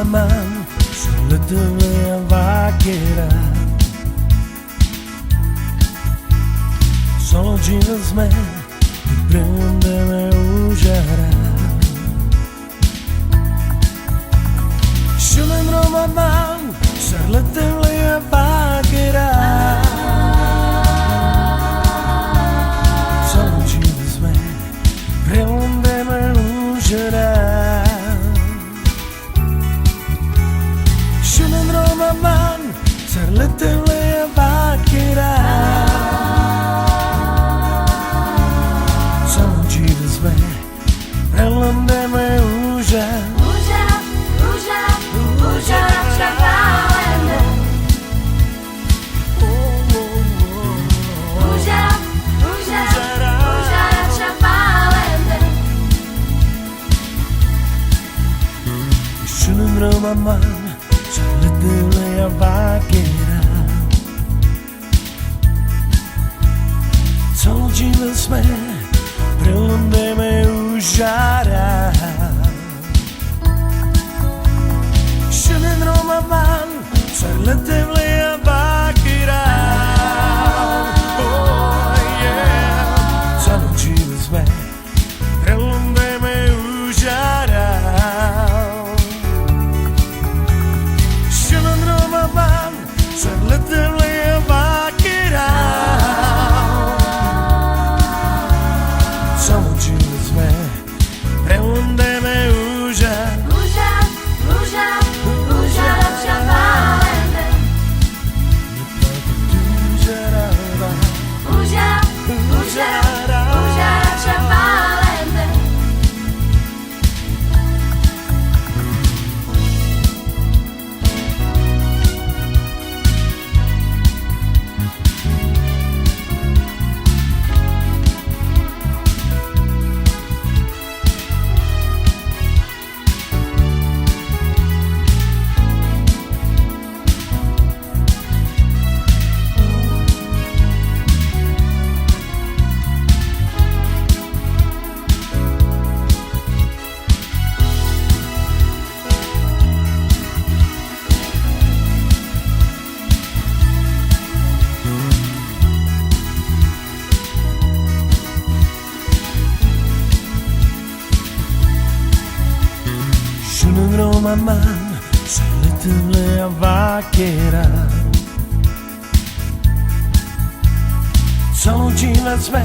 man sulle vaquera. Solo giras me i prendeme užara. Šumen roman sarletele vaquera. Solo giras me prendeme užara. Šumen roman sarletele vaquera. Prelomdeme uža, uža, uža, uža čapalende. Uža, uža, uža čapalende. Šunem romaman, sarletele vaquera. Solo giras me prelomdeme užara. Šumen romaman sarletele vaquera. Oh yeah. Solo giras me prelomdeme užara. Šumen romaman sarletele vaquera. Solo giras me prelomdeme uža. Uža, uža, uža čapalende. Uža, uža, uža čapalende. Šunem romaman sarletele vaquera. Solo giras me